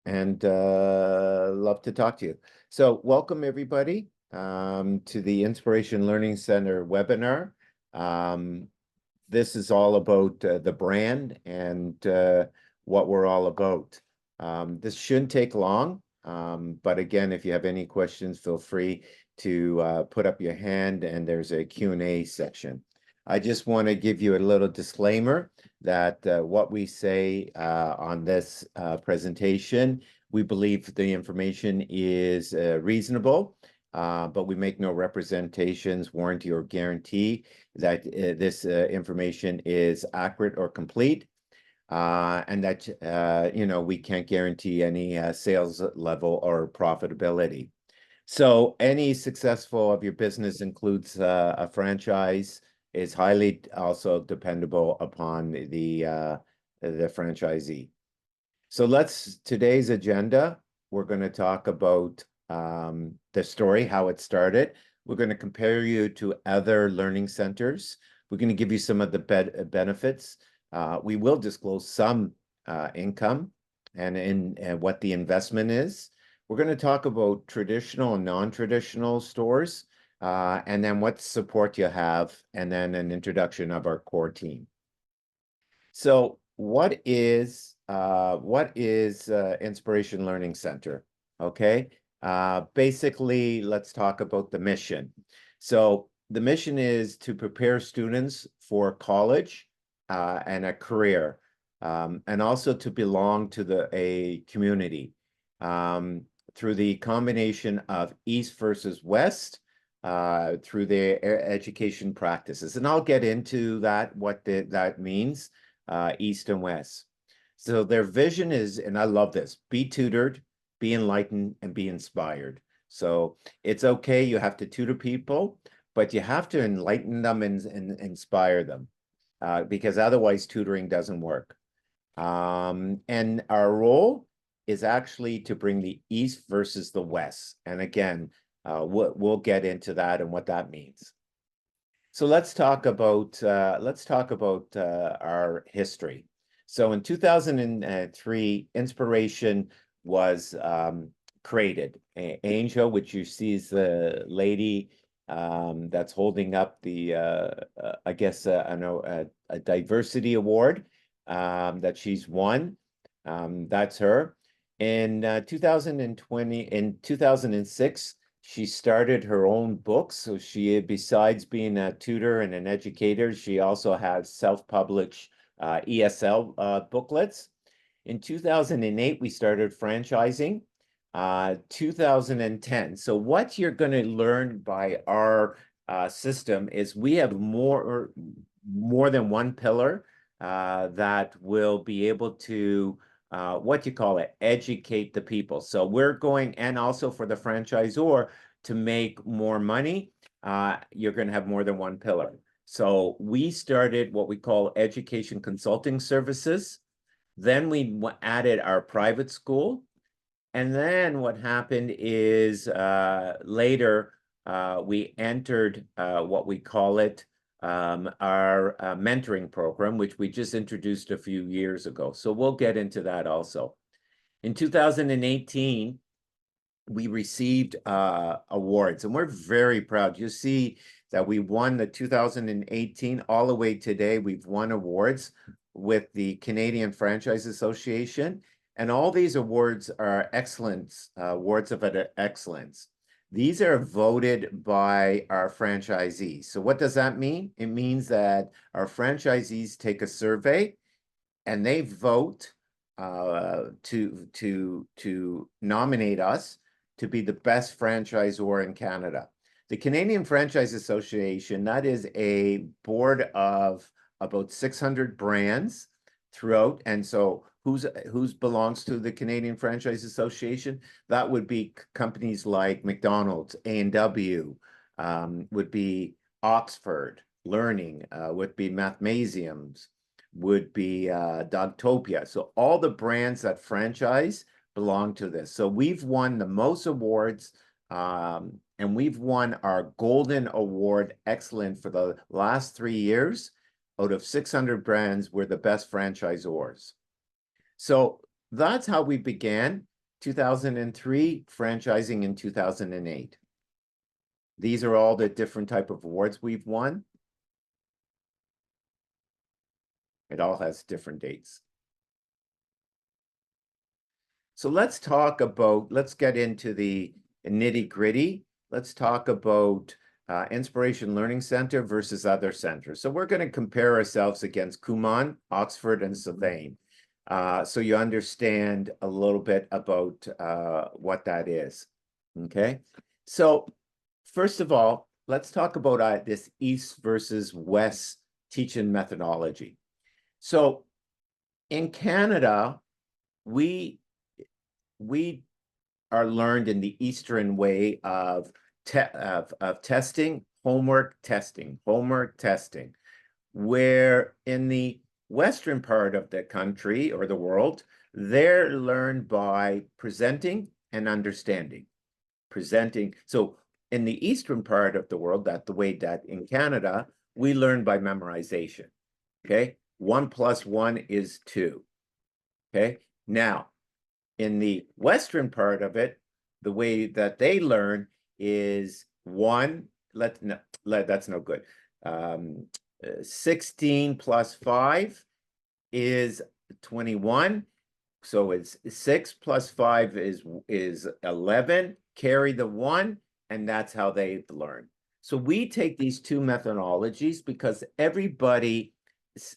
and love to talk to you. So welcome everybody to the Inspiration Learning Center webinar. Um, this is all about the brand and what we're all about. This shouldn't take long, but again, if you have any questions, feel free to put up your hand, and there's a Q&A section. I just want to give you a little disclaimer that what we say on this presentation, we believe the information is reasonable, but we make no representations, warranty, or guarantee that this information is accurate or complete, and that we can't guarantee any sales level or profitability. So any successful of your business includes a franchise, is highly also dependable upon the franchisee. So today's agenda, we're going to talk about the story, how it started. We're going to compare you to other learning centers. We're going to give you some of the benefits. We will disclose some income and what the investment is. We're going to talk about traditional and non-traditional stores, and then what support you have, and then an introduction of our core team. So what is Inspiration Learning Center? Okay, basically, let's talk about the mission. So the mission is to prepare students for college and a career, and also to belong to a community. Through the combination of East versus West, through their education practices. And I'll get into that, what that means, East and West. So their vision is, and I love this, be tutored, be enlightened, and be inspired. So it's okay, you have to tutor people, but you have to enlighten them and inspire them, because otherwise tutoring doesn't work. And our role is actually to bring the East versus the West. And again, we'll get into that and what that means. So let's talk about our history. So in 2003, Inspiration was created. Angel, which you see is the lady that's holding up the, I guess, I know a diversity award that she's won. That's her. In 2006, she started her own books. So she, besides being a tutor and an educator, she also has self-published ESL booklets. In 2008, we started franchising. 2010. So what you're going to learn by our system is we have more than one pillar that will be able to what you call it, educate the people. So we're going, and also for the franchisor, to make more money, you're going to have more than one pillar. So we started what we call education consulting services. Then we added our private school. And then what happened is later we entered what we call it, our mentoring program, which we just introduced a few years ago. So we'll get into that also. In 2018, we received awards, and we're very proud. You see that we won the 2018 all the way today. We've won awards with the Canadian Franchise Association, and all these awards are excellence, awards of excellence. These are voted by our franchisees. So what does that mean? It means that our franchisees take a survey and they vote to nominate us to be the best franchisor in Canada. The Canadian Franchise Association, that is a board of about 600 brands throughout. And so who's belongs to the Canadian Franchise Association? That would be companies like McDonald's, A&W, would be Oxford Learning, would be Mathmasiums, would be Dogtopia. So all the brands that franchise belong to this. So we've won the most awards, and we've won our Golden Award Excellent for the last 3 years. Out of 600 brands, we're the best franchisors. So that's how we began. 2003, franchising in 2008. These are all the different type of awards we've won. It all has different dates. So let's get into the nitty-gritty. Let's talk about Inspiration Learning Center versus other centers. So we're going to compare ourselves against Kumon, Oxford, and Sylvain. So you understand a little bit about what that is. Okay. So first of all, let's talk about this East versus West teaching methodology. So in Canada, we are learned in the Eastern way of testing, homework testing, where in the Western part of the country or the world, they're learned by presenting and understanding. So in the Eastern part of the world, the way that in Canada, we learn by memorization, okay? 1 + 1 is 2, okay? Now, in the Western part of it, the way that they learn is that's no good. 16 + 5 is 21. So it's 6 + 5 is 11. Carry the 1, and that's how they learn. So we take these two methodologies because everybody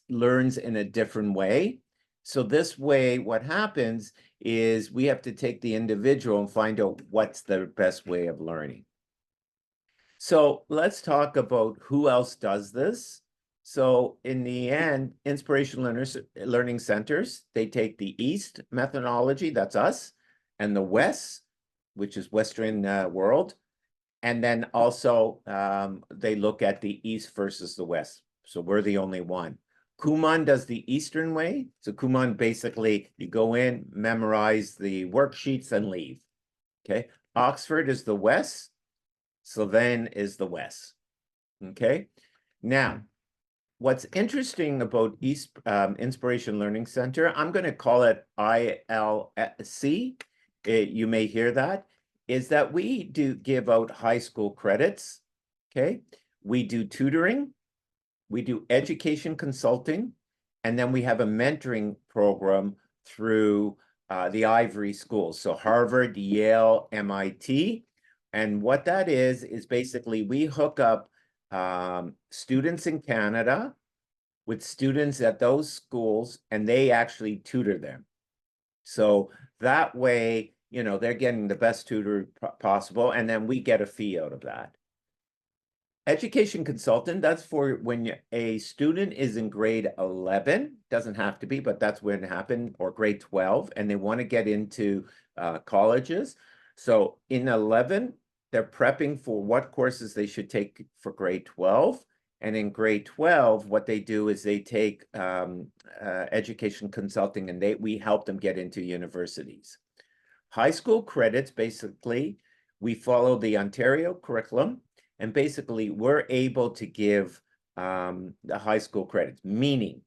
learns in a different way. So this way, what happens is we have to take the individual and find out what's the best way of learning. So let's talk about who else does this. So in the end, Inspiration Learning Centers, they take the East methodology, that's us, and the West, which is Western world. And then also they look at the East versus the West. So we're the only one. Kumon does the Eastern way. So Kumon, basically, you go in, memorize the worksheets, and leave. Okay. Oxford is the West. Sylvain is the West. Okay. Now, what's interesting about East Inspiration Learning Center, I'm going to call it ILC. You may hear that, is that we do give out high school credits. Okay. We do tutoring. We do education consulting, and then we have a mentoring program through the Ivory schools. So Harvard, Yale, MIT. And what that is basically we hook up students in Canada with students at those schools, and they actually tutor them. So that way, you know, they're getting the best tutor possible, and then we get a fee out of that. Education consultant, that's for when a student is in grade 11, doesn't have to be, but that's when it happened, or grade 12, and they want to get into colleges. So in 11, they're prepping for what courses they should take for grade 12. And in grade 12, what they do is they take education consulting, and we help them get into universities. High school credits, basically, we follow the Ontario curriculum. And basically, we're able to give the high school credits, meaning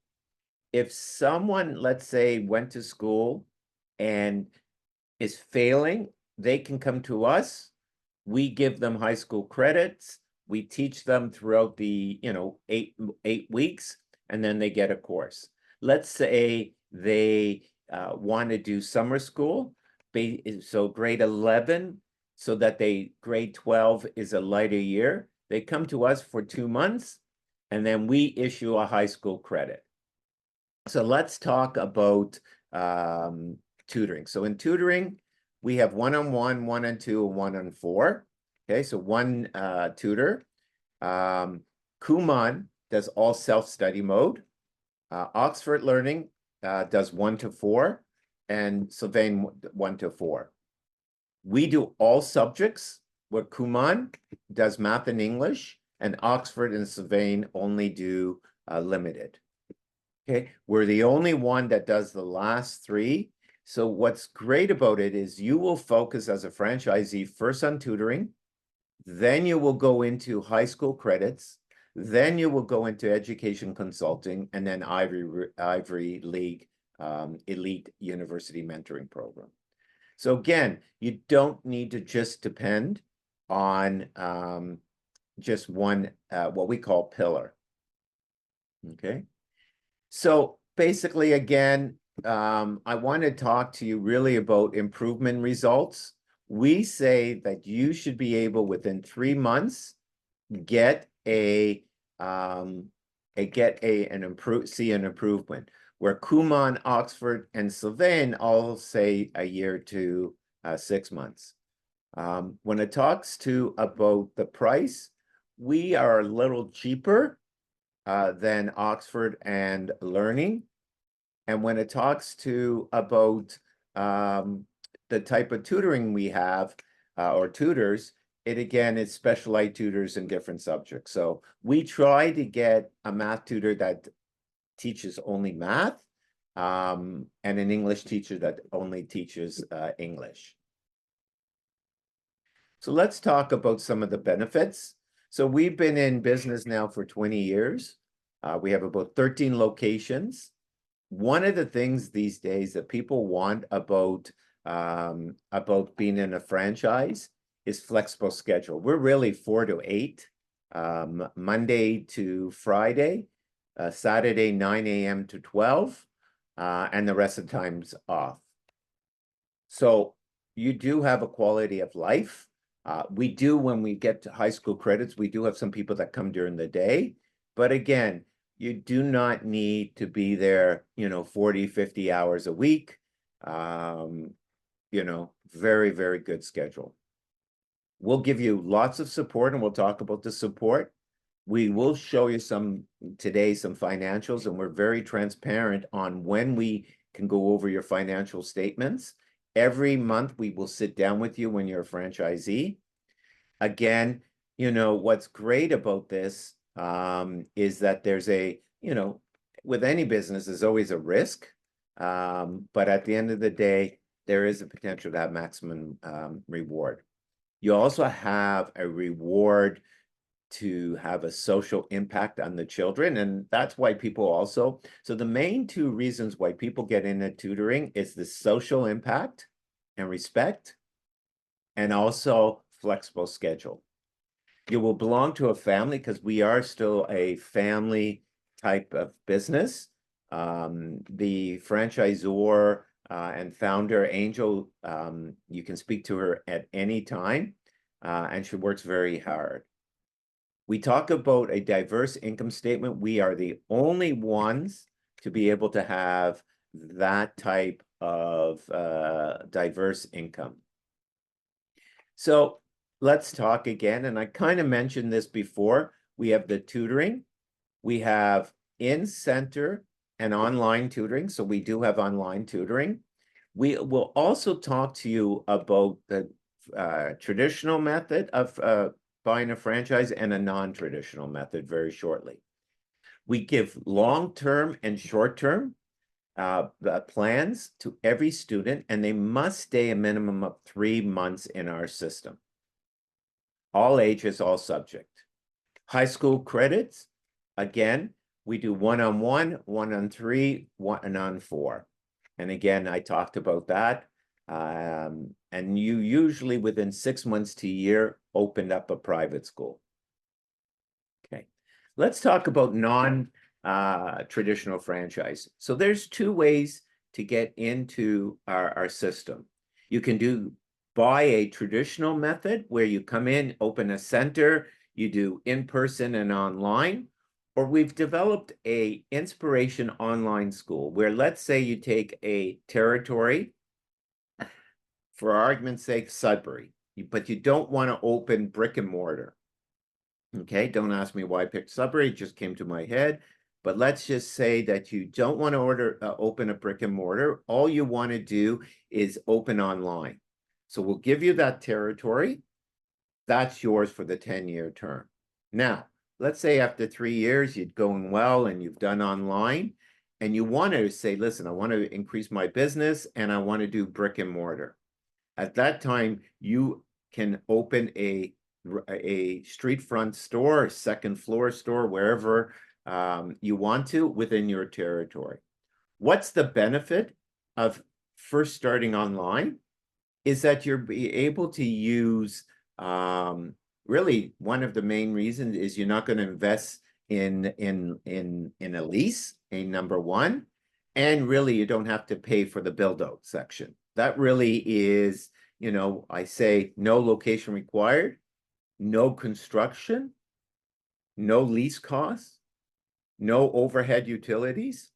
if someone, let's say, went to school and is failing, they can come to us. We give them high school credits. We teach them throughout the, 8 weeks, and then they get a course. Let's say they want to do summer school, so grade 11, so that grade 12 is a lighter year. They come to us for 2 months, and then we issue a high school credit. So let's talk about tutoring. So in tutoring, we have 1-on-1, 1-on-2, and 1-on-4. Okay, so one tutor. Kumon does all self-study mode. Oxford Learning does 1-4, and Sylvain 1-4. We do all subjects, where Kumon does math and English, and Oxford and Sylvain only do limited. Okay, we're the only one that does the last 3. So what's great about it is you will focus as a franchisee first on tutoring, then you will go into high school credits, then you will go into education consulting, and then Ivory League Elite University Mentoring Program. So again, you don't need to just depend on just one, what we call pillar. Okay. So basically, again, I want to talk to you really about improvement results. We say that you should be able within 3 months get an improvement. Where Kumon, Oxford, and Sylvain all say a year to 6 months. When it talks to about the price, we are a little cheaper than Oxford and Learning. And when it talks to about the type of tutoring we have or tutors, it again is specialized tutors in different subjects. So we try to get a math tutor that teaches only math and an English teacher that only teaches English. So let's talk about some of the benefits. So we've been in business now for 20 years. We have about 13 locations. One of the things these days that people want about being in a franchise is flexible schedule. We're really 4 to 8, Monday to Friday, Saturday 9 a.m. to 12, and the rest of the time's off. So you do have a quality of life. We do, when we get to high school credits, we do have some people that come during the day. But again, you do not need to be there, 40, 50 hours a week. Very, very good schedule. We'll give you lots of support, and we'll talk about the support. We will show you today some financials, and we're very transparent on when we can go over your financial statements. Every month, we will sit down with you when you're a franchisee. Again, what's great about this is that there's with any business, there's always a risk. But at the end of the day, there is a potential to have maximum reward. You also have a reward to have a social impact on the children. And that's why people so the main two reasons why people get into tutoring is the social impact and respect, and also flexible schedule. You will belong to a family because we are still a family type of business. The franchisor and founder, Angel, you can speak to her at any time, and she works very hard. We talk about a diverse income statement. We are the only ones to be able to have that type of diverse income. So let's talk again. And I kind of mentioned this before. We have the tutoring. We have in-center and online tutoring. So we do have online tutoring. We will also talk to you about the traditional method of buying a franchise and a non-traditional method very shortly. We give long-term and short-term plans to every student, and they must stay a minimum of 3 months in our system. All ages, all subject. High school credits, again, we do 1-on-1, 1-on-3, 1-on-4. And again, I talked about that. And you usually within 6 months to a year opened up a private school. Okay, let's talk about non-traditional franchise. So there's 2 ways to get into our system. You can buy a traditional method where you come in, open a center, you do in-person and online, or we've developed a inspiration online school where, let's say you take a territory, for argument's sake, Sudbury, but you don't want to open brick and mortar. Okay, don't ask me why I picked Sudbury, it just came to my head. But let's just say that you don't want to open a brick and mortar. All you want to do is open online. So we'll give you that territory. That's yours for the 10-year term. Now, let's say after 3 years, you're going well and you've done online, and you want to say, listen, I want to increase my business and I want to do brick and mortar. At that time, you can open a street front store, second floor store, wherever you want to within your territory. What's the benefit of first starting online? is that you're able to use, really one of the main reasons is you're not going to invest in a lease, a number one, and really you don't have to pay for the build out section. That really is, you know, I say no location required, no construction, no lease costs, no overhead utilities,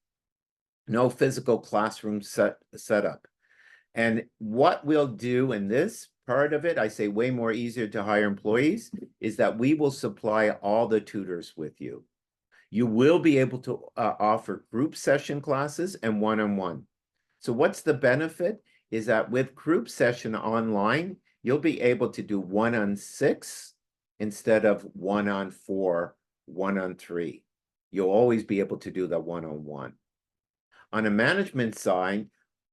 no physical classroom setup. And what we'll do in this part of it, I say way more easier to hire employees, is that we will supply all the tutors with you. You will be able to offer group session classes and one-on-one. So what's the benefit is that with group session online, you'll be able to do 1-on-6 instead of 1-on-4, 1-on-3. You'll always be able to do the one-on-one. On a management side,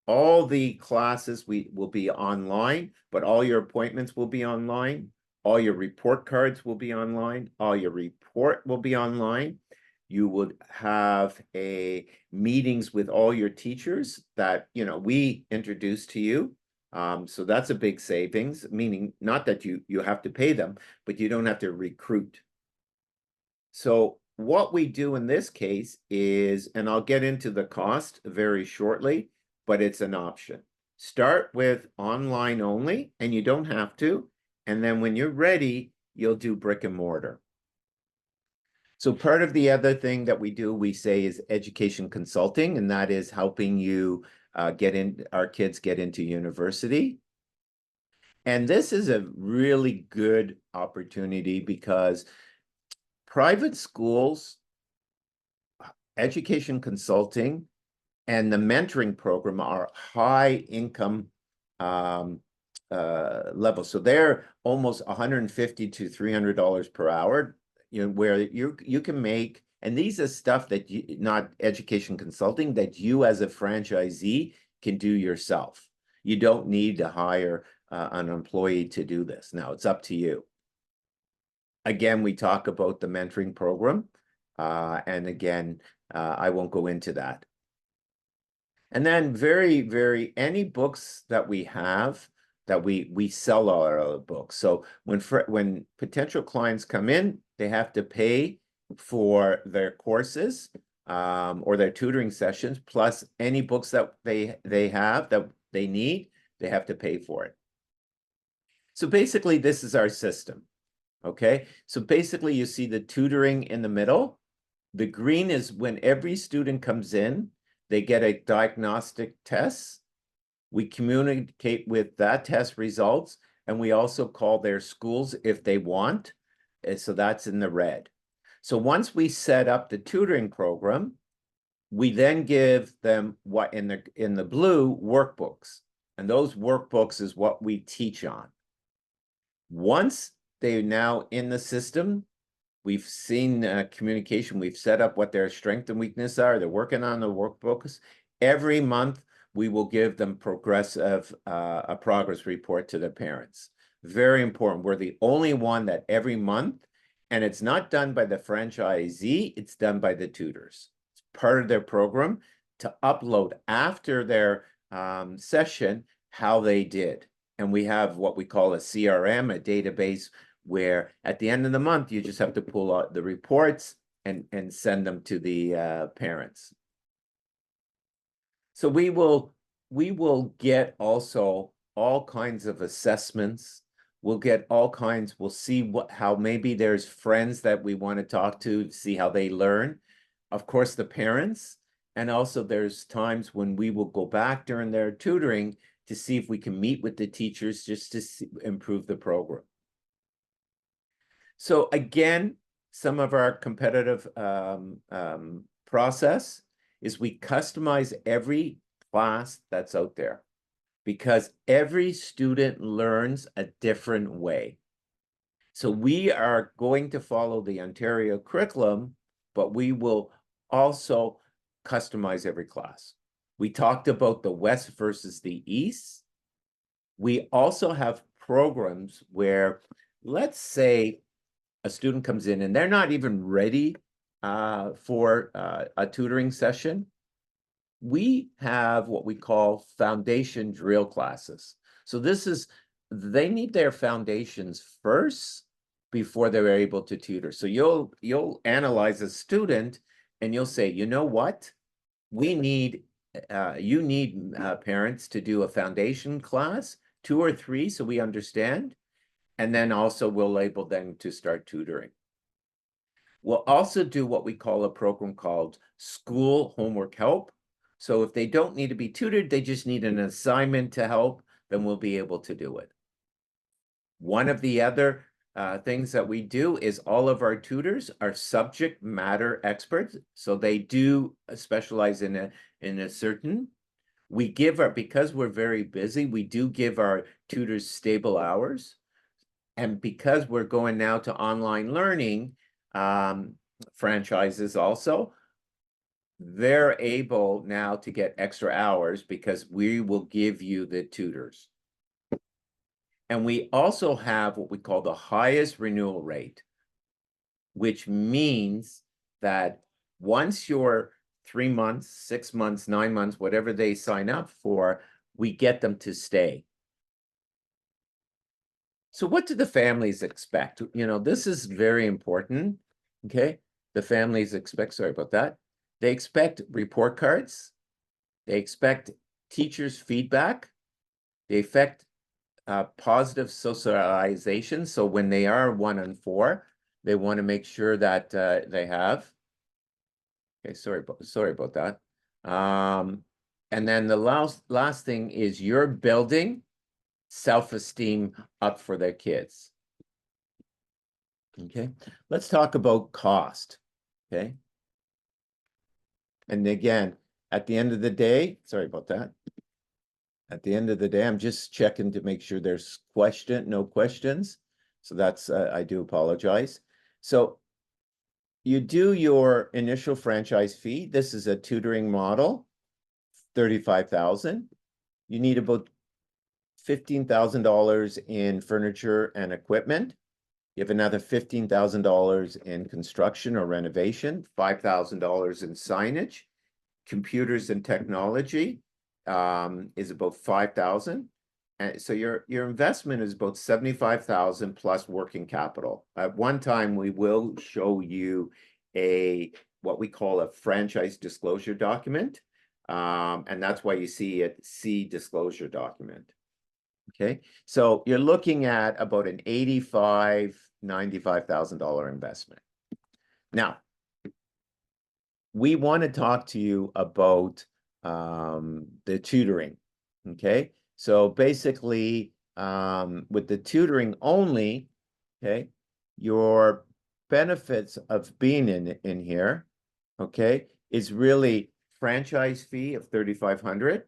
all the classes will be online, but all your appointments will be online. All your report cards will be online. All your report will be online. You would have meetings with all your teachers that, you know, we introduce to you. So that's a big savings, meaning not that you have to pay them, but you don't have to recruit. So what we do in this case is, and I'll get into the cost very shortly, but it's an option. Start with online only, and you don't have to. And then when you're ready, you'll do brick and mortar. So part of the other thing that we do, we say, is education consulting, and that is helping you our kids get into university. And this is a really good opportunity because private schools, education consulting, and the mentoring program are high income level. So they're almost $150 to $300 per hour, you know, where you can make, and these are stuff that not education consulting, that you as a franchisee can do yourself. You don't need to hire an employee to do this. Now it's up to you. Again, we talk about the mentoring program, and again, I won't go into that. And then any books that we have, that we sell our books. So when potential clients come in, they have to pay for their courses or their tutoring sessions, plus any books that they have that they need, they have to pay for it. So basically, this is our system. Okay, so basically you see the tutoring in the middle. The green is when every student comes in, they get a diagnostic test. We communicate with that test results, and we also call their schools if they want. And so that's in the red. So once we set up the tutoring program, we then give them what in the blue workbooks. And those workbooks is what we teach on. Once they're now in the system, we've seen communication, we've set up what their strengths and weaknesses are, they're working on the workbooks. Every month, we will give them a progress report to their parents. Very important. We're the only one that every month, and it's not done by the franchisee, it's done by the tutors. It's part of their program to upload after their session how they did. And we have what we call a CRM, a database, where at the end of the month, you just have to pull out the reports and send them to the parents. So we will get also all kinds of assessments. We'll get all kinds, we'll see how maybe there's friends that we want to talk to, see how they learn. Of course, the parents, and also there's times when we will go back during their tutoring to see if we can meet with the teachers just to improve the program. So again, some of our competitive process is we customize every class that's out there, because every student learns a different way. So we are going to follow the Ontario curriculum, but we will also customize every class. We talked about the West versus the East. We also have programs where, let's say, a student comes in and they're not even ready for a tutoring session. We have what we call foundation drill classes. So they need their foundations first before they're able to tutor. So you'll analyze a student and you'll say, you know what? You need parents to do a foundation class, 2 or 3, so we understand. And then also we'll label them to start tutoring. We'll also do what we call a program called school homework help. So if they don't need to be tutored, they just need an assignment to help, then we'll be able to do it. One of the other things that we do is all of our tutors are subject matter experts. So they do specialize in a certain. We give because we're very busy, we do give our tutors stable hours. And because we're going now to online learning, franchises also, they're able now to get extra hours because we will give you the tutors. And we also have what we call the highest renewal rate, which means that once you're 3 months, 6 months, 9 months, whatever they sign up for, we get them to stay. So what do the families expect? You know, this is very important, okay? The families expect, sorry about that. They expect report cards. They expect teachers' feedback. They expect positive socialization. So when they are 1 and 4, they want to make sure that they have. Okay, sorry about that. And then the last thing is you're building self-esteem up for their kids. Okay, let's talk about cost. Okay. And again, at the end of the day, sorry about that. At the end of the day, I'm just checking to make sure there's no questions. So that's, I do apologize. So you do your initial franchise fee. This is a tutoring model, $35,000. You need about $15,000 in furniture and equipment. You have another $15,000 in construction or renovation, $5,000 in signage. Computers and technology is about $5,000. And so your investment is about $75,000 plus working capital. At one time, we will show you what we call a franchise disclosure document. And that's why you see it, disclosure document. Okay, so you're looking at about an $95,000 investment. Now, we want to talk to you about the tutoring. Okay, so basically, with the tutoring only, okay, your benefits of being in here, okay, is really franchise fee of $3,500.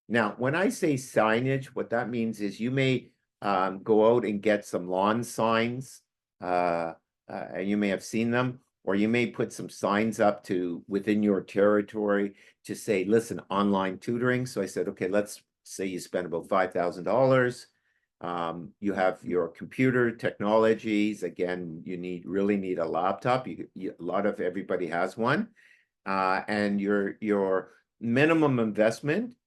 Now, when I say signage, what that means is you may go out and get some lawn signs, and you may have seen them, or you may put some signs up within your territory to say, listen, online tutoring. So I said, okay, let's say you spend about $5,000. You have your computer technologies. Again, you really need a laptop. A lot of everybody has one. And your minimum investment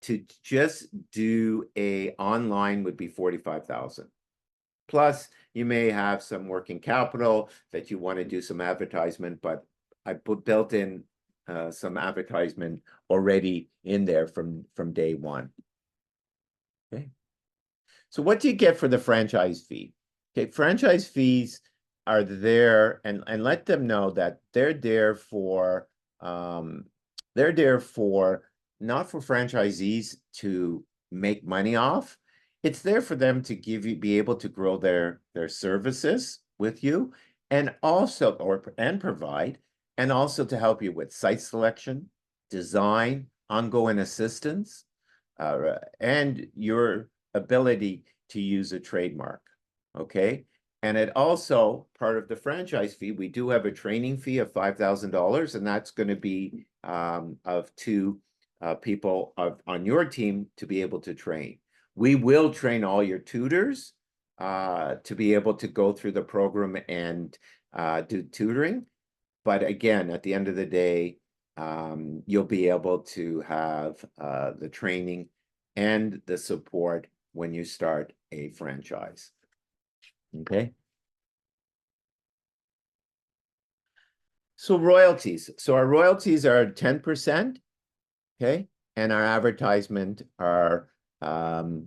to just do a online would be $45,000. Plus, you may have some working capital that you want to do some advertisement, but I built in some advertisement already in there from day one. Okay. So what do you get for the franchise fee? Okay, franchise fees are there, and let them know that they're there for not for franchisees to make money off. It's there for them to be able to grow their services with you, and also provide, and also to help you with site selection, design, ongoing assistance, and your ability to use a trademark. Okay. And it also, part of the franchise fee, we do have a training fee of $5,000, and that's going to be of 2 people on your team to be able to train. We will train all your tutors to be able to go through the program and do tutoring. But again, at the end of the day, you'll be able to have the training and the support when you start a franchise. Okay. So royalties. So our royalties are 10%, okay? And our advertisement are 2%.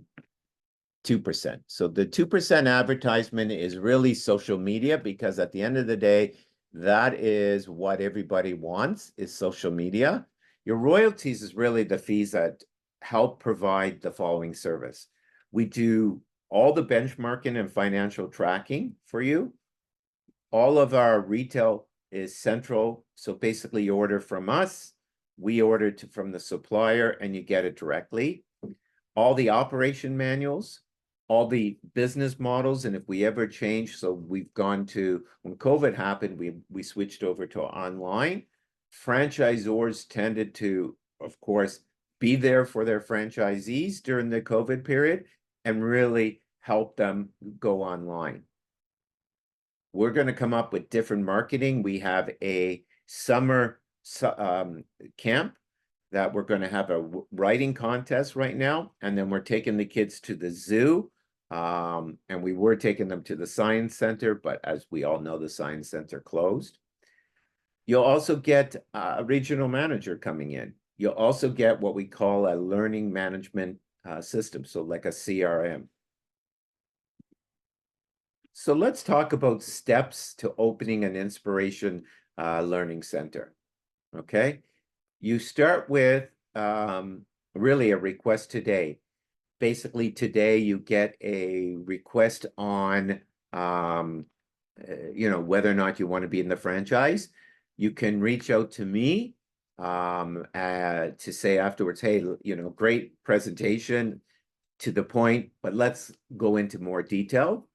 So the 2% advertisement is really social media, because at the end of the day, that is what everybody wants, is social media. Your royalties is really the fees that help provide the following service. We do all the benchmarking and financial tracking for you. All of our retail is central. So basically you order from us, we order from the supplier, and you get it directly. All the operation manuals, all the business models, and if we ever change, so we've gone to, when COVID happened, we switched over to online. Franchisors tended to, of course, be there for their franchisees during the COVID period and really help them go online. We're going to come up with different marketing. We have a summer camp that we're going to have a writing contest right now. And then we're taking the kids to the zoo. And we were taking them to the science center, but as we all know, the science center closed. You'll also get a regional manager coming in. You'll also get what we call a learning management system, so like a CRM. So let's talk about steps to opening an inspiration learning center. Okay, you start with really a request today. Basically, today you get a request on whether or not you want to be in the franchise. You can reach out to me to say afterwards, hey, great presentation, to the point, but let's go into more detail.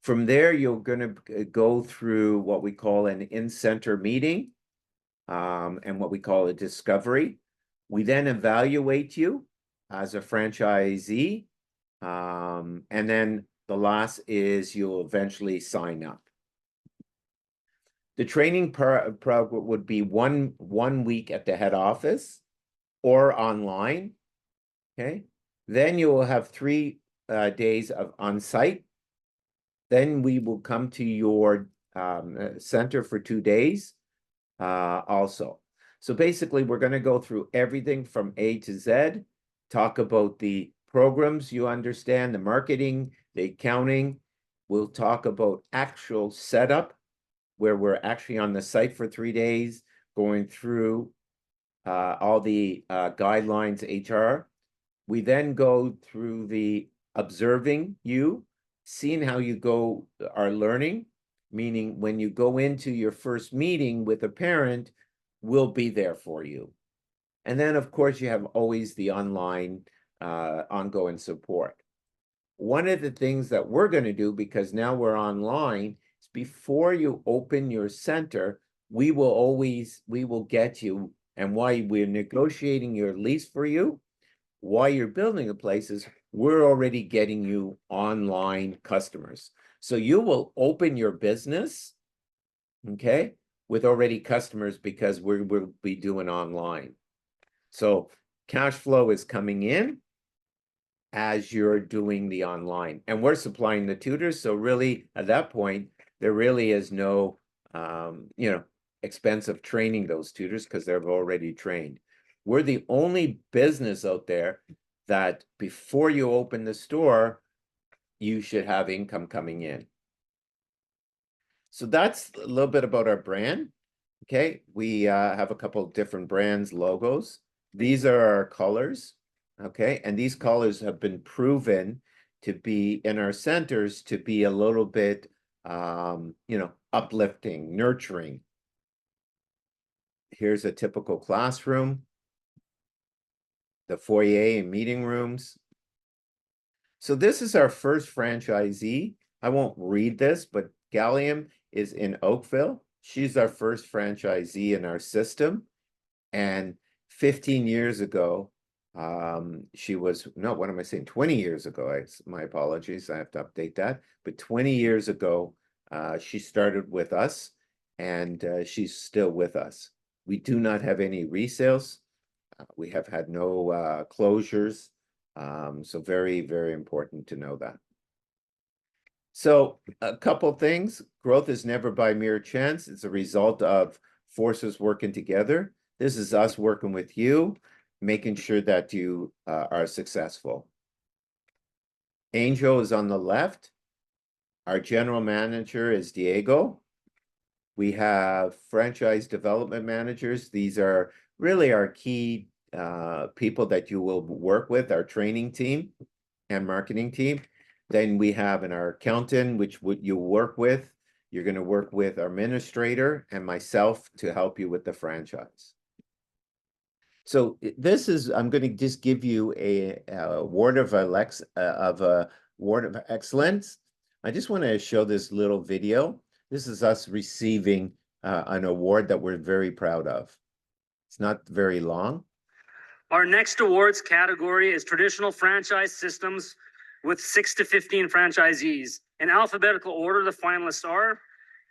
From there, you're going to go through what we call an in-center meeting and what we call a discovery. We then evaluate you as a franchisee. And then the last is you'll eventually sign up. The training program would be one week at the head office or online. Okay. Then you will have 3 days of on-site. Then we will come to your center for 2 days also. So basically, we're going to go through everything from A to Z, talk about the programs you understand, the marketing, the accounting. We'll talk about actual setup, where we're actually on the site for 3 days, going through all the guidelines, HR. We then go through the observing you, seeing how you are learning, meaning when you go into your first meeting with a parent, we'll be there for you. And then, of course, you have always the online ongoing support. One of the things that we're going to do, because now we're online, is before you open your center, we will get you, and while we're negotiating your lease for you, while you're building the places, we're already getting you online customers. So you will open your business, okay, with already customers, because we'll be doing online. So cash flow is coming in as you're doing the online, and we're supplying the tutors. So really, at that point, there really is no, expense of training those tutors, because they're already trained. We're the only business out there that before you open the store, you should have income coming in. So that's a little bit about our brand. Okay, we have a couple of different brands, logos. These are our colors. Okay, and these colors have been proven to be in our centers to be a little bit, uplifting, nurturing. Here's a typical classroom, the foyer and meeting rooms. So this is our first franchisee. I won't read this, but Gallium is in Oakville. She's our first franchisee in our system. And 15 years ago, she was, no, what am I saying? 20 years ago, my apologies, I have to update that. But 20 years ago, she started with us, and she's still with us. We do not have any resales. We have had no closures So very, very important to know that. So a couple things. Growth is never by mere chance. It's a result of forces working together. This is us working with you, making sure that you are successful. Angel is on the left. Our general manager is Diego. We have franchise development managers. These are really our key people that you will work with, our training team and marketing team. Then we have our accountant, which you work with. You're going to work with our administrator and myself to help you with the franchise. So this is, I'm going to just give you a word of excellence. I just want to show this little video. This is us receiving an award that we're very proud of. It's not very long. Our next awards category is traditional franchise systems with 6 to 15 franchisees. In alphabetical order, the finalists are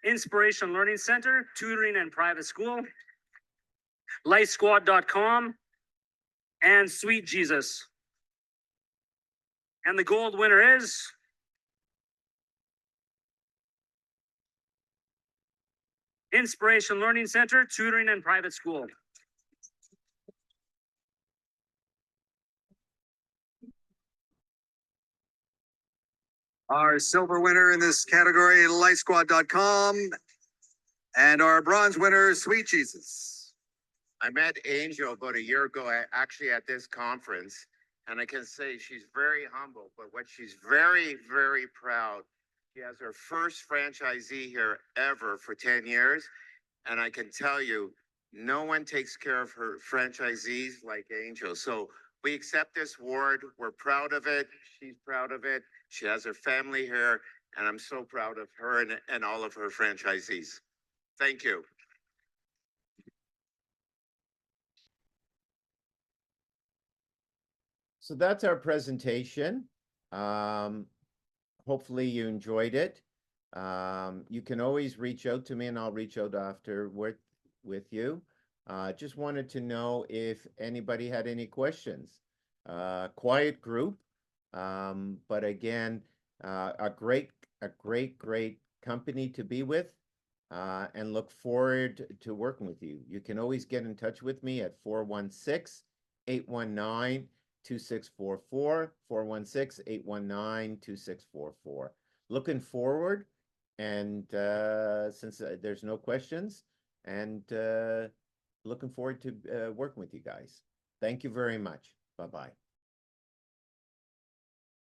Inspiration Learning Center, Tutoring and Private School, LightSquad.com, and Sweet Jesus. And the gold winner is Inspiration Learning Center, Tutoring and Private School. Our silver winner in this category, LightSquad.com, and our bronze winner, Sweet Jesus. I met Angel about a year ago, actually at this conference, and I can say she's very humble, but what she's very, very proud. She has her first franchisee here ever for 10 years, and I can tell you, no one takes care of her franchisees like Angel. So we accept this award. We're proud of it. She's proud of it. She has her family here, and I'm so proud of her and all of her franchisees. Thank you. So that's our presentation. Hopefully you enjoyed it. You can always reach out to me and I'll reach out after with you. Just wanted to know if anybody had any questions. Quiet group, but again, a great company to be with, and look forward to working with you. You can always get in touch with me at 416-819-2644, 416-819-2644. Looking forward, and since there's no questions, and looking forward to working with you guys. Thank you very much. Bye-bye.